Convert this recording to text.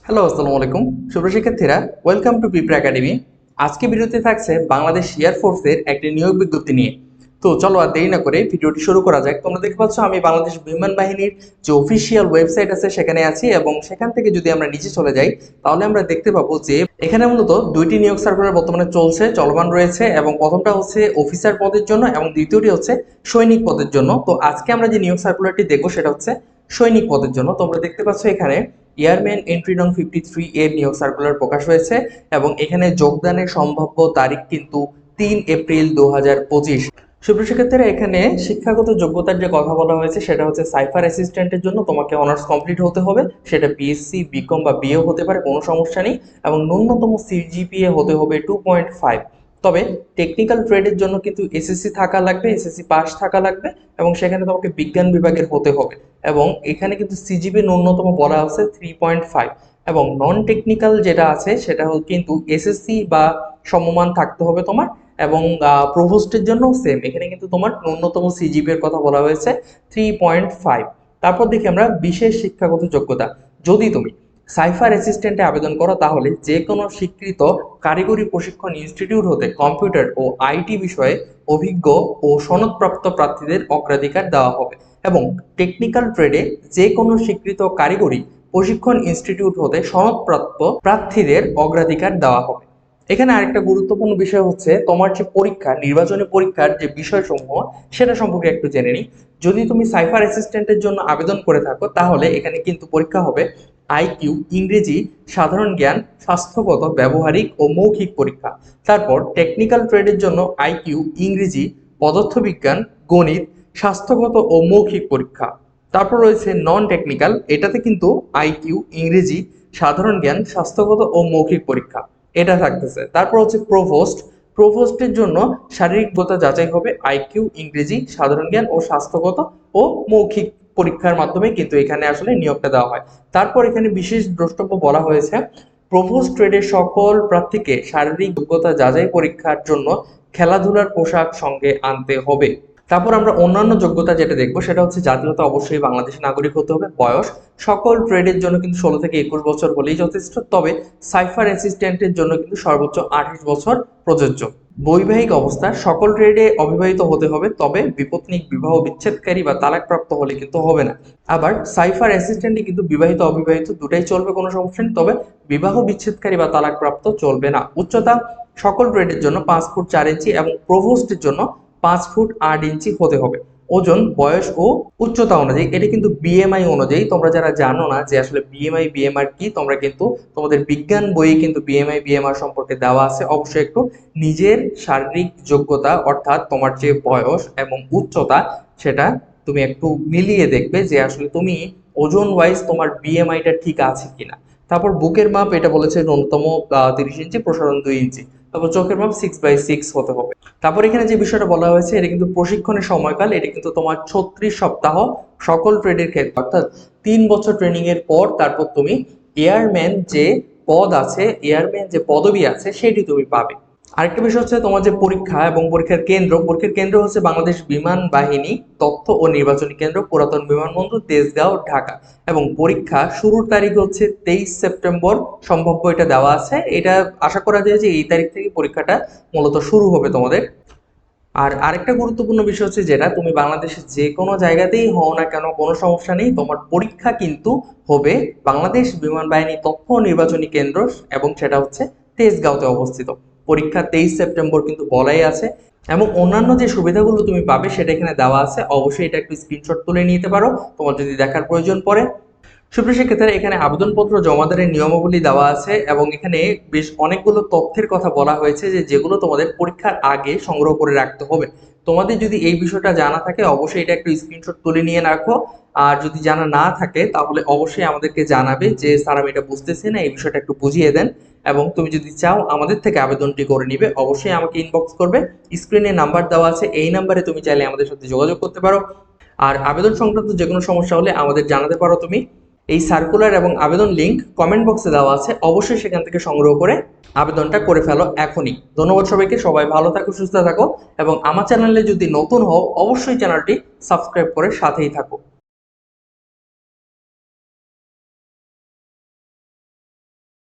Hello, আসসালামু আলাইকুম। সুপ্রিয় শিক্ষার্থীরা, ওয়েলকাম টু পিঁপড়া একাডেমি। আজকে ভিডিওতে থাকছে বাংলাদেশ এয়ার ফোর্সের একটি নিয়োগ বিজ্ঞপ্তি নিয়ে। তো চলো আর দেরি না করে ভিডিওটি শুরু করা যাক। তোমরা দেখতে পাচ্ছ আমি বাংলাদেশ বিমান বাহিনীর যে অফিসিয়াল ওয়েবসাইট আছে সেখানে আছি, এবং সেখান থেকে যদি আমরা নিচে চলে যাই তাহলে আমরা দেখতে পাবো যে এখানে মূলত দুইটি নিয়োগ সার্কুলার বর্তমানে চলমান রয়েছে, এবং প্রথমটা হচ্ছে অফিসার পদের জন্য এবং দ্বিতীয়টি হচ্ছে সৈনিক পদের জন্য। তো আজকে আমরা যে নিয়োগ সার্কুলারটি দেখবো সেটা হচ্ছে সৈনিক পদের জন্য। তোমরা দেখতে পাচ্ছ এখানে এয়ারম্যান এন্ট্রি নং 53 এর নিয়োগ সার্কুলার প্রকাশ হয়েছে, এবং এখানে যোগদানের সম্ভাব্য তারিখ কিন্তু 3 এপ্রিল 2025। সুপ্রিয় শিক্ষার্থীরা, এখানে শিক্ষাগত যোগ্যতার যে কথা বলা হয়েছে সেটা হচ্ছে সাইফার অ্যাসিস্ট্যান্টের জন্য তোমাকে অনার্স কমপ্লিট হতে হবে, সেটা বিএসসি বিকম বা বিএ হতে পারে, কোনো সমস্যা নেই। এবং ন্যূনতম সিজিপিএ হতে হবে 2.5। তবে টেকনিক্যাল ট্রেডের জন্য কিন্তু এসএসসি থাকা লাগবে, এসএসসি পাস থাকা লাগবে, এবং সেখানে তোমাকে বিজ্ঞান বিভাগের হতে হবে। এবং এখানে কিন্তু সিজিপি ন্যূনতম বলা আছে 3.5। এবং নন টেকনিক্যাল যেটা আছে সেটা কিন্তু এসএসসি বা সমমান থাকতে হবে তোমার। এবং প্রভোস্টের জন্য সেম, এখানে কিন্তু তোমার ন্যূনতম সিজিপি এর কথা বলা হয়েছে 3.5। তারপর দেখি আমরা বিশেষ শিক্ষাগত যোগ্যতা। যদি তুমি সাইফার অ্যাসিস্ট্যান্টে আবেদন করো তাহলে যে কোনো স্বীকৃত কারিগরি প্রশিক্ষণ ইনস্টিটিউট হতে কম্পিউটার ও আইটি বিষয়ে অভিজ্ঞ ও সনদপ্রাপ্ত প্রার্থীদের অগ্রাধিকার দেওয়া হবে। এবং টেকনিক্যাল ট্রেডে যে কোনো স্বীকৃত কারিগরি প্রশিক্ষণ ইনস্টিটিউট হতে সনদপ্রাপ্ত প্রার্থীদের অগ্রাধিকার দেওয়া হবে। এখানে আরেকটা গুরুত্বপূর্ণ বিষয় হচ্ছে তোমার যে পরীক্ষা, নির্বাচনী পরীক্ষার যে বিষয়সমূহ সেটা সম্পর্কে একটু জেনে নিই। যদি তুমি সাইফার অ্যাসিস্ট্যান্টের জন্য আবেদন করে থাকো তাহলে এখানে কিন্তু পরীক্ষা হবে আইকিউ, ইংরেজি, সাধারণ জ্ঞান, স্বাস্থ্যগত, ব্যবহারিক ও মৌখিক পরীক্ষা। তারপর টেকনিক্যাল ট্রেডের জন্য আইকিউ, ইংরেজি, পদার্থবিজ্ঞান, গণিত, স্বাস্থ্যগত ও মৌখিক পরীক্ষা। তারপর রয়েছে নন টেকনিক্যাল, এটাতে কিন্তু আইকিউ, ইংরেজি, সাধারণ জ্ঞান, স্বাস্থ্যগত ও মৌখিক পরীক্ষা এটা থাকতেছে। তারপর হচ্ছে প্রভোস্টের জন্য শারীরিক দক্ষতা যাচাই হবে আইকিউ, ইংরেজি, সাধারণ জ্ঞান ও স্বাস্থ্যগত ও মৌখিক পরীক্ষার মাধ্যমে কিন্তু এখানে আসলে নিয়োগটা দেওয়া হয়। তারপর এখানে বিশেষ দ্রষ্টব্য বলা হয়েছে প্রভোস্ট ট্রেডের সকল প্রার্থীকে শারীরিক যোগ্যতা যাচাই পরীক্ষার জন্য খেলাধুলার পোশাক সঙ্গে আনতে হবে। তারপর আমরা অন্যান্য যোগ্যতা যেটা দেখবো সেটা হচ্ছে জাতীয়তা, অবশ্যই বাংলাদেশী নাগরিক হতে হবে। বয়স সকল ট্রেডের জন্য কিন্তু 16 থেকে 21 বছর হলেই যথেষ্ট, তবে সাইফার অ্যাসিস্ট্যান্টের জন্য কিন্তু সর্বোচ্চ 28 বছর প্রযোজ্য। বৈবাহিক অবস্থা সকল ট্রেডে অবিবাহিত হতে হবে, তবে বিপত্নিক, বিবাহ বিচ্ছেদকারী বা তালাকপ্রাপ্ত হলে কিন্তু হবে না। আবার সাইফার অ্যাসিস্ট্যান্টে কিন্তু বিবাহিত অবিবাহিত দুটাই চলবে, কোনো সমস্যা নেই, তবে বিবাহ বিচ্ছেদকারী বা তালাকপ্রাপ্ত চলবে না। উচ্চতা সকল ট্রেডের জন্য 5 ফুট 4 ইঞ্চি এবং প্রভোস্টের জন্য 5 ফুট 8 ইঞ্চি হতে হবে। ওজন, বয়স ও উচ্চতা অনুযায়ী, এটা কিন্তু বিএমআই অনুযায়ী। তোমরা যারা জানো না যে আসলে বিএমআই বিএমআর কি, তোমরা কিন্তু তোমাদের বিজ্ঞান বইয়ে কিন্তু বিএমআই বিএমআর সম্পর্কে দেওয়া আছে। অবশ্যই একটু নিজের শারীরিক যোগ্যতা অর্থাৎ তোমার যে বয়স এবং উচ্চতা সেটা তুমি একটু মিলিয়ে দেখবে যে আসলে তুমি ওজন ওয়াইজ তোমার বিএমআইটা ঠিক আছে কিনা। তারপর বুকের মাপ এটা বলেছে ন্যূনতম 30 ইঞ্চি, প্রসারণ 2 ইঞ্চি। তারপর চোখের মাপ 6/6 হতে হবে। তারপর এখানে যে বিষয়টা বলা হয়েছে এটা কিন্তু প্রশিক্ষণের সময়কাল, এটা কিন্তু তোমার 36 সপ্তাহ সকল ট্রেডের ক্ষেত্রে, অর্থাৎ 3 বছর ট্রেনিং এর পর তারপর তুমি এয়ারম্যান যে পদ আছে, এয়ারম্যান যে পদবি আছে সেটি তুমি পাবে। আরেকটা বিষয় হচ্ছে তোমার যে পরীক্ষা এবং পরীক্ষার কেন্দ্র হচ্ছে বাংলাদেশ বিমান বাহিনী তথ্য ও নির্বাচনী কেন্দ্র, পুরাতন বিমানবন্দর, তেজগাঁও, ঢাকা। এবং পরীক্ষা শুরুর তারিখ হচ্ছে 23 সেপ্টেম্বর, সম্ভাব্য এটা দেওয়া আছে। এটা আশা করা যায় যে এই তারিখ থেকে পরীক্ষাটা মূলত শুরু হবে তোমাদের। আর আরেকটা গুরুত্বপূর্ণ বিষয় হচ্ছে যেটা তুমি বাংলাদেশের যে কোনো জায়গাতেই হও না কেন কোনো সমস্যা নেই, তোমার পরীক্ষা কিন্তু হবে বাংলাদেশ বিমান বাহিনী তথ্য ও নির্বাচনী কেন্দ্র, এবং সেটা হচ্ছে তেজগাঁওতে অবস্থিত। পরীক্ষা 23 সেপ্টেম্বর কিন্তু বলাই আছে। এবং অন্যান্য যে সুবিধাগুলো তুমি পাবে সেটা এখানে দেওয়া আছে, অবশ্যই এটা একটু স্ক্রিনশট তুলে নিতে পারো তোমার যদি দেখার প্রয়োজন পড়ে। সুপ্রিয় শিক্ষার্থীরা, এখানে আবেদনপত্র জমাদানের নিয়মাবলী দেওয়া আছে, এবং এখানে বেশ অনেকগুলো তথ্যের কথা বলা হয়েছে যেগুলো তোমাদের পরীক্ষার আগে সংগ্রহ করে রাখতে হবে। তোমাদের যদি এই বিষয়টা জানা থাকে অবশ্যই এটা একটু স্ক্রিনশট তুলে নিয়ে রাখো। আর যদি জানা না থাকে তাহলে অবশ্যই আমাদেরকে জানাবে যে স্যার আমি এটা বুঝতেছি না, এই বিষয়টা একটু বুঝিয়ে দেন। এবং তুমি যদি চাও আমাদের থেকে আবেদনটি করে নিবে অবশ্যই আমাকে ইনবক্স করবে। স্ক্রিনে নাম্বার দেওয়া আছে, এই নাম্বারে তুমি চাইলে আমাদের সাথে যোগাযোগ করতে পারো। আর আবেদন সংক্রান্ত যে কোনো সমস্যা হলে আমাদের জানাতে পারো তুমি। এই সার্কুলার এবং আবেদন লিংক কমেন্ট বক্সে দেওয়া আছে, অবশ্যই সেখান থেকে সংগ্রহ করে আবেদনটা করে ফেলো এখনই। ধন্যবাদ সবাইকে, সবাই ভালো থাকো, সুস্থ থাকো, এবং আমার চ্যানেলে যদি নতুন হও অবশ্যই চ্যানেলটি সাবস্ক্রাইব করে সাথেই থাকো।